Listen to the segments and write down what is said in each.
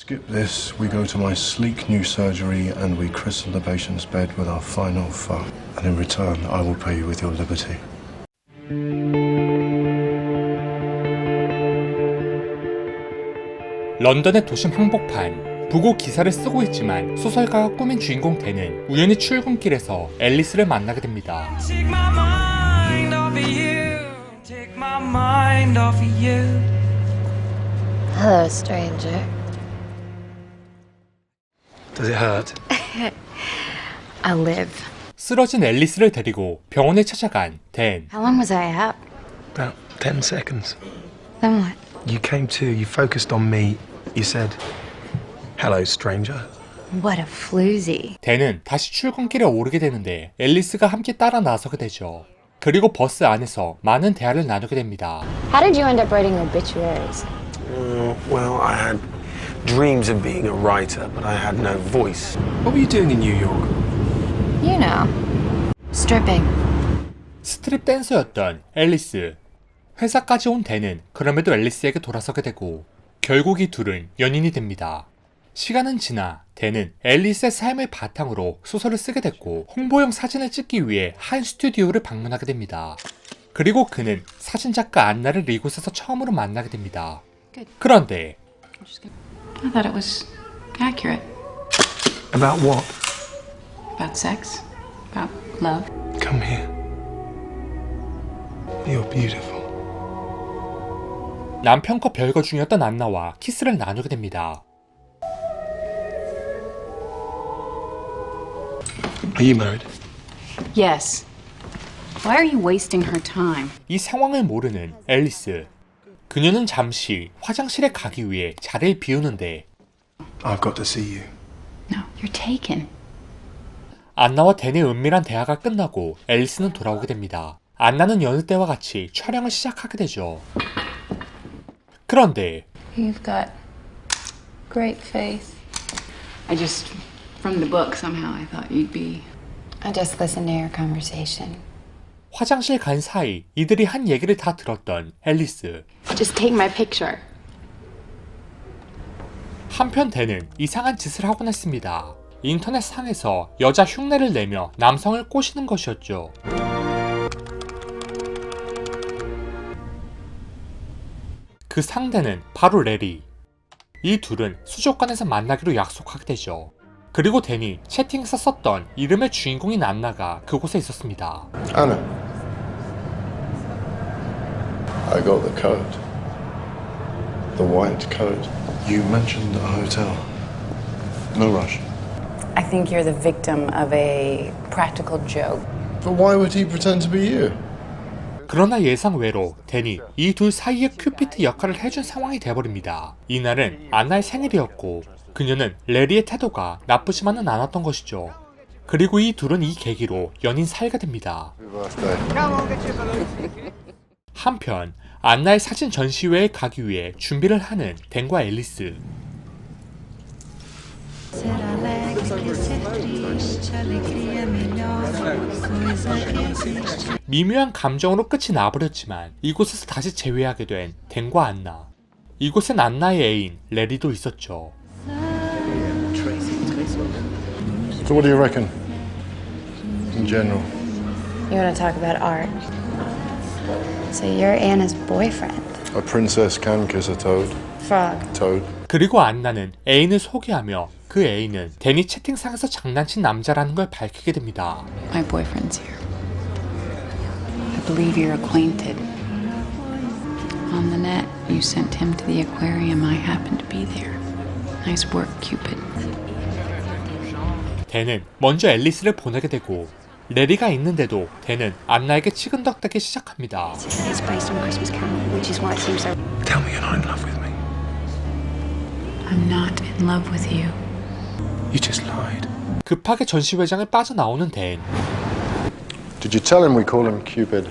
Skip this, we go to my sleek new surgery and we christen the patient's bed with our final fuck. And in return, I will pay you with your liberty. 런던의 도심 항복판. 부고 기사를 쓰고 있지만 소설가가 꾸민 주인공 댄은 우연히 출근길에서 앨리스를 만나게 됩니다. Take my mind off of you. Take my mind off of you. Hello, stranger. Does it hurt? I'll live. 쓰러진 앨리스를 데리고 병원에 찾아간 댄. How long was I out? About 10 seconds. Then what? You came to, you focused on me. You said, hello, stranger. What a floozy. 댄은 다시 출근길에 오르게 되는데 앨리스가 함께 따라 나서게 되죠. 그리고 버스 안에서 많은 대화를 나누게 됩니다. How did you end up writing obituaries? Well, I had dreams of being a writer, but I had no voice. What were you doing in New York? You know. Stripping. 스트립 댄서였던 앨리스. 회사까지 온 댄은 그럼에도 앨리스에게 돌아서게 되고 결국 이 둘은 연인이 됩니다. 시간은 지나 댄은 앨리스의 삶을 바탕으로 소설을 쓰게 됐고 홍보용 사진을 찍기 위해 한 스튜디오를 방문하게 됩니다. 그리고 그는 사진작가 안나를 이곳에서 처음으로 만나게 됩니다. 그런데 I thought it was accurate. About what? About sex. About love. Come here. You're beautiful. 남편과 별거 중이었던 안나와 키스를 나누게 됩니다. Are you married? Yes. Why are you wasting her time? 이 상황을 모르는 앨리스. 그녀는 잠시 화장실에 가기 위해 자리를 비우는데 I've got to see you. No, you're taken. 안나와 댄의 은밀한 대화가 끝나고 앨리스는 돌아오게 됩니다. 안나는 여느 때와 같이 촬영을 시작하게 되죠. 그런데 You've got great faith. From the book, somehow I thought you'd be. I just listened to your conversation. 화장실 간 사이 이들이 한 얘기를 다 들었던 앨리스. Just take my picture. 한편 댄은 이상한 짓을 하곤 했습니다. 인터넷 상에서 여자 흉내를 내며 남성을 꼬시는 것이었죠. 그 상대는 바로 레리. 이 둘은 수족관에서 만나기로 약속하게 되죠. 그리고 댄이 채팅에서 썼던 이름의 주인공인 안나가 그곳에 있었습니다. Anna. I got the code. The white code. You mentioned a hotel. No rush. I think you're the victim of a practical joke. But why would he pretend to be you? 그러나 예상외로 댄이 이 둘 사이의 큐피트 역할을 해준 상황이 돼버립니다. 이날은 안나의 생일이었고 그녀는 레리의 태도가 나쁘지만은 않았던 것이죠. 그리고 이 둘은 이 계기로 연인 사이가 됩니다. 한편 안나의 사진 전시회에 가기 위해 준비를 하는 댄과 앨리스. 미묘한 감정으로 끝이 나버렸지만 이곳에서 다시 재회하게 된 댄과 안나. 이곳엔 안나의 애인 레리도 있었죠. So what do you reckon? In general. You want to talk about art? So you're Anna's boyfriend. A princess can kiss a toad. Frog. Toad. 그리고 안나는 애인을 소개하며 그 애인은 댄이 채팅상에서 장난친 남자라는 걸 밝히게 됩니다. My boyfriend's here. I believe you're acquainted. On the net, you sent him to the aquarium. I happened to be there. Nice work, Cupid. 댄은 먼저 앨리스를 보내게 되고 레리가 있는데도 댄은 안나에게 치근덕대기 시작합니다. It's based on Christmas Carol, which is why it seems so. Tell me you're not in love with me. I'm not in love with you. You just lied. 급하게 전시회장을 빠져나오는 댄. Did you tell him we call him Cupid?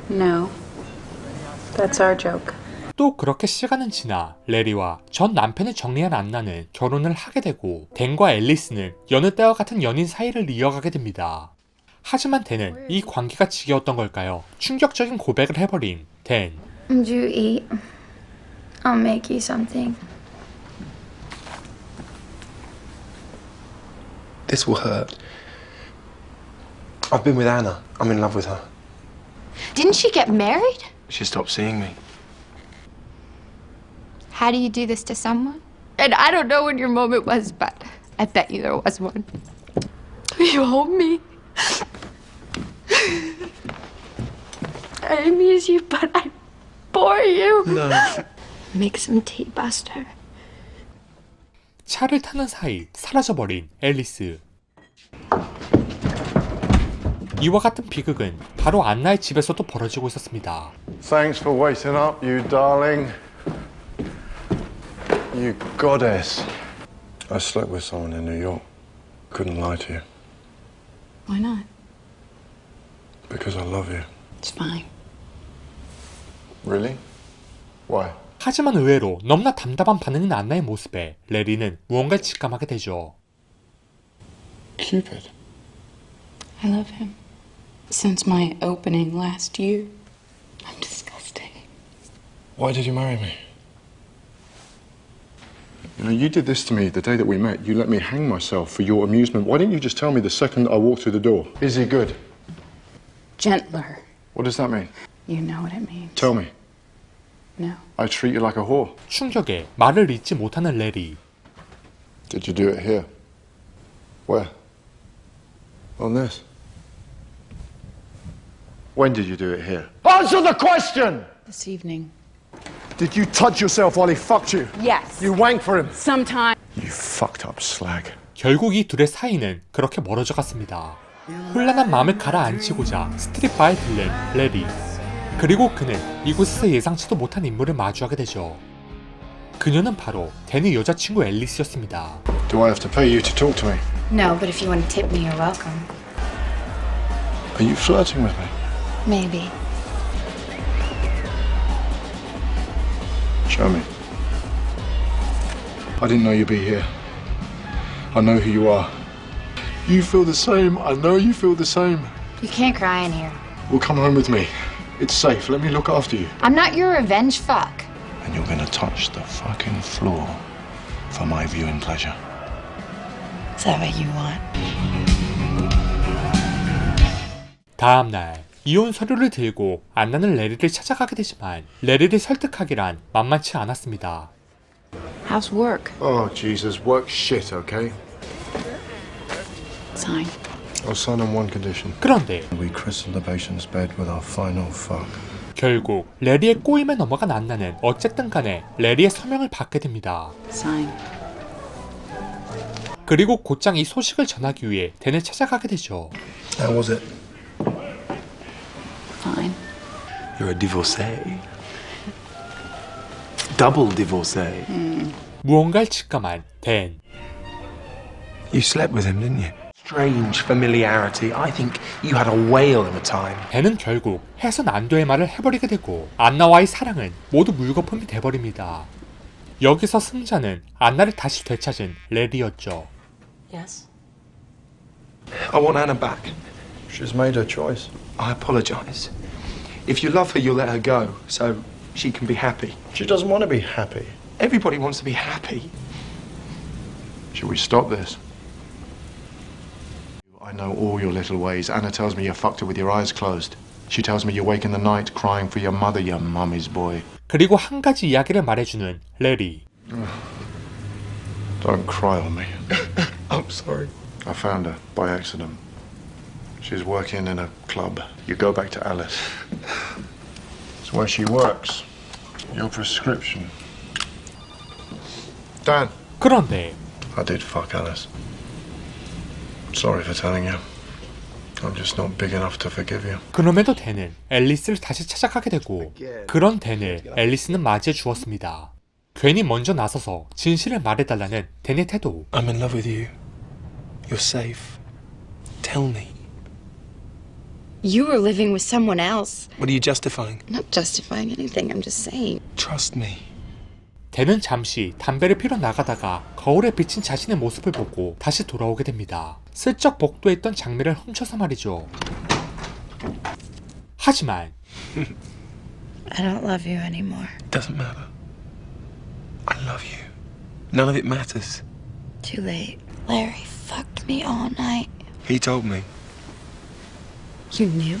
No. That's our joke. 또 그렇게 시간은 지나 레리와 전 남편을 정리한 안나는 결혼을 하게 되고 댄과 앨리스는 여느 때와 같은 연인 사이를 이어가게 됩니다. 하지만 댄은 이 관계가 지겨웠던 걸까요? 충격적인 고백을 해버린 댄. Would you eat? I'll make you something. This will hurt. I've been with Anna. I'm in love with her. Didn't she get married? She stopped seeing me. How do you do this to someone? And I don't know when your moment was, but I bet you there was one. You hold me. I amuse you, but I bore you. No. Make some tea, Buster. 차를 타는 사이 사라져버린 앨리스. 이와 같은 비극은 바로 안나의 집에서도 벌어지고 있었습니다. Thanks for waiting up, you darling. You goddess. I slept with someone in New York. Couldn't lie to you. Why not? Because I love you. It's fine. Really? Why? 하지만 의외로 너무나 담담한 반응인 안나의 모습에 레리는 무언가를 직감하게 되죠. Cupid. I love him. Since my opening last year. I'm disgusting. Why did you marry me? You know, you did this to me the day that we met. You let me hang myself for your amusement. Why didn't you just tell me the second I walked through the door? Is he good? Gentler. What does that mean? You know what it means. Tell me. No. I treat you like a whore. 충격에 말을 잇지 못하는 레리. Did you do it here? Where? On this? When did you do it here? Answer the question! This evening. Did you touch yourself while he fucked you? Yes. You wanked for him? Sometime. You fucked up slag. 결국 이 둘의 사이는 그렇게 멀어져 갔습니다. 혼란한 마음을 가라앉히고자 스트릿바에 들른 레리. 그리고 그는 이곳에서 예상치도 못한 인물을 마주하게 되죠. 그녀는 바로 댄의 여자친구 앨리스였습니다. Do I have to pay you to talk to me? No, but if you want to tip me, you're welcome. Are you flirting with me? Maybe. Show me. I didn't know you'd be here. I know who you are. You feel the same. I know you feel the same. You can't cry in here. Well, come home with me. It's safe. Let me look after you. I'm not your revenge fuck. And you're gonna touch the fucking floor for my viewing pleasure. Is that what you want? 다음날 이혼 서류를 들고 안나는 레리를 찾아가게 되지만 레리를 설득하기란 만만치 않았습니다. How's work? Oh, Jesus. Work shit, okay? Sign. I'll sign on one condition. 그런데 We christen the patient's bed with our final fuck. 결국 레리의 꼬임에 넘어간 안나는 어쨌든 간에 레리의 서명을 받게 됩니다. Sign. 그리고 곧장 이 소식을 전하기 위해 댄을 찾아가게 되죠. How was it? Fine. You're a divorcee. Double divorcee. 무언가를 직감한 댄. You slept with him, didn't you? Strange familiarity. I think you had a whale of a time. 댄은 결국 해선 안 돼의 말을 해버리게 되고 안나와의 사랑은 모두 물거품이 돼버립니다. 여기서 승자는 안나를 다시 되찾은 레리였죠. Yes. I want Anna back. She's made her choice. I apologise. If you love her, you'll let her go, so she can be happy. She doesn't want to be happy. Everybody wants to be happy. Should we stop this? I know all your little ways. Anna tells me you fucked her with your eyes closed. She tells me you wake in the night crying for your mother, your mummy's boy. 그리고 한 가지 이야기를 말해주는 레리. Don't cry on me. I'm sorry. I found her by accident. She's working in a club. You go back to Alice. It's where she works. Your prescription. Dan. 그런데 I did fuck Alice. Sorry for telling you. I'm just not big enough to forgive you. 그럼에도 댄은 앨리스를 다시 찾아가게 되고 그런 댄을 앨리스는 맞이해 주었습니다. 괜히 먼저 나서서 진실을 말해달라는 댄의 태도. I'm in love with you. You're safe. Tell me. You were living with someone else. What are you justifying? I'm not justifying anything, I'm just saying. Trust me. 댄은 잠시 담배를 피러 나가다가 거울에 비친 자신의 모습을 보고 다시 돌아오게 됩니다. 슬쩍 복도했던 장미를 훔쳐서 말이죠. 하지만 I don't love you anymore. Doesn't matter. I love you. None of it matters. Too late. Larry fucked me all night. He told me. You knew?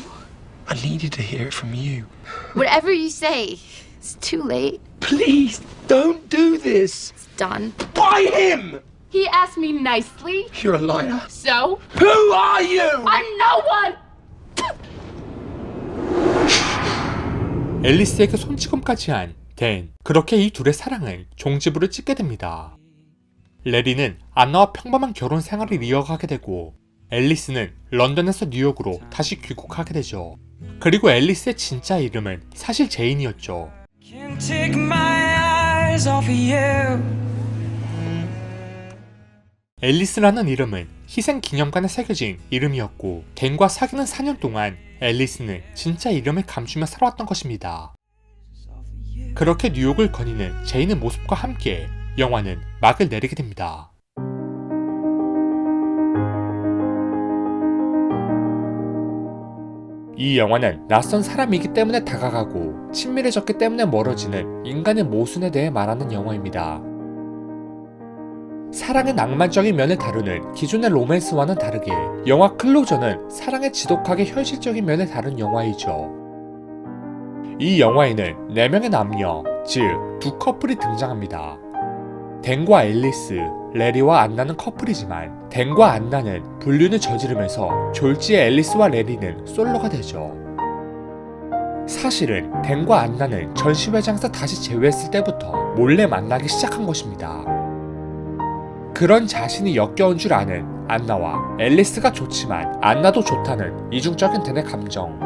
I needed to hear it from you. Whatever you say, it's too late. Please, don't do this. It's done. Why him? He asked me nicely. You're a liar. So? Who are you? I'm no one! 앨리스에게 손찌검까지 한 댄. 그렇게 이 둘의 사랑은 종지부를 찍게 됩니다. 레리는 안나와 평범한 결혼 생활을 이어가게 되고 앨리스는 런던에서 뉴욕으로 다시 귀국하게 되죠. 그리고 앨리스의 진짜 이름은 사실 제인이었죠. Can't take my eyes off of you. 앨리스라는 이름은 희생기념관에 새겨진 이름이었고 댄과 사귀는 4년 동안 앨리스는 진짜 이름을 감추며 살아왔던 것입니다. 그렇게 뉴욕을 거니는 제인의 모습과 함께 영화는 막을 내리게 됩니다. 이 영화는 낯선 사람이기 때문에 다가가고 친밀해졌기 때문에 멀어지는 인간의 모순에 대해 말하는 영화입니다. 사랑의 낭만적인 면을 다루는 기존의 로맨스와는 다르게 영화 클로저는 사랑의 지독하게 현실적인 면을 다룬 영화이죠. 이 영화에는 4명의 남녀, 즉 두 커플이 등장합니다. 댄과 앨리스, 레리와 안나는 커플이지만 댄과 안나는 불륜을 저지르면서 졸지에 앨리스와 레리는 솔로가 되죠. 사실은 댄과 안나는 전시회장에서 다시 재회했을 때부터 몰래 만나기 시작한 것입니다. 그런 자신이 역겨운 줄 아는 안나와 앨리스가 좋지만 안나도 좋다는 이중적인 댄의 감정.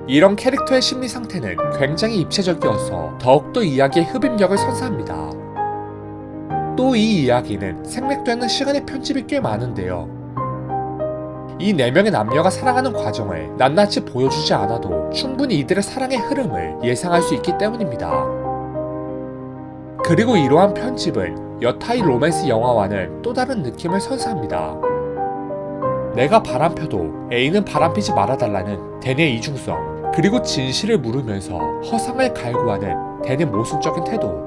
이런 캐릭터의 심리 상태는 굉장히 입체적이어서 더욱더 이야기의 흡입력을 선사합니다. 또 이 이야기는 생략되는 시간의 편집이 꽤 많은데요. 이 4명의 남녀가 사랑하는 과정을 낱낱이 보여주지 않아도 충분히 이들의 사랑의 흐름을 예상할 수 있기 때문입니다. 그리고 이러한 편집은 여타의 로맨스 영화와는 또 다른 느낌을 선사합니다. 내가 바람펴도 애인은 바람피지 말아달라는 댄의 이중성, 그리고 진실을 물으면서 허상을 갈구하는 댄의 모순적인 태도.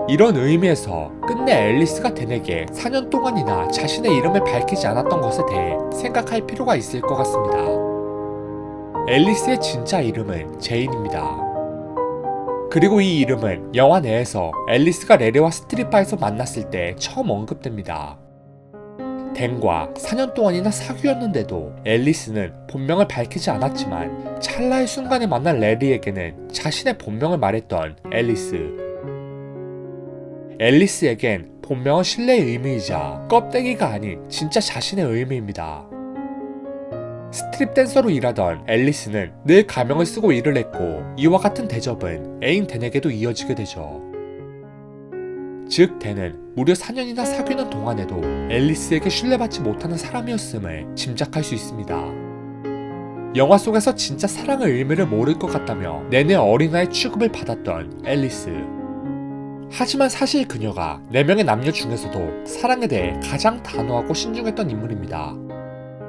이런 의미에서 끝내 앨리스가 댄에게 4년 동안이나 자신의 이름을 밝히지 않았던 것에 대해 생각할 필요가 있을 것 같습니다. 앨리스의 진짜 이름은 제인입니다. 그리고 이 이름은 영화 내에서 앨리스가 레리와 스트릿바에서 만났을 때 처음 언급됩니다. 댄과 4년 동안이나 사귀었는데도 앨리스는 본명을 밝히지 않았지만 찰나의 순간에 만난 레리에게는 자신의 본명을 말했던 앨리스. 앨리스에겐 본명은 신뢰의 의미이자 껍데기가 아닌 진짜 자신의 의미입니다. 스트립 댄서로 일하던 앨리스는 늘 가명을 쓰고 일을 했고 이와 같은 대접은 애인 댄에게도 이어지게 되죠. 즉 댄은 무려 4년이나 사귀는 동안에도 앨리스에게 신뢰받지 못하는 사람이었음을 짐작할 수 있습니다. 영화 속에서 진짜 사랑의 의미를 모를 것 같다며 내내 어린아이 취급을 받았던 앨리스. 하지만 사실 그녀가 4명의 남녀 중에서도 사랑에 대해 가장 단호하고 신중했던 인물입니다.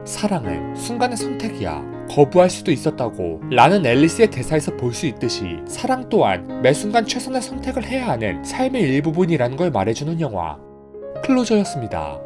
사랑은 순간의 선택이야. 거부할 수도 있었다고 라는 앨리스의 대사에서 볼 수 있듯이 사랑 또한 매 순간 최선의 선택을 해야 하는 삶의 일부분이라는 걸 말해주는 영화 클로저였습니다.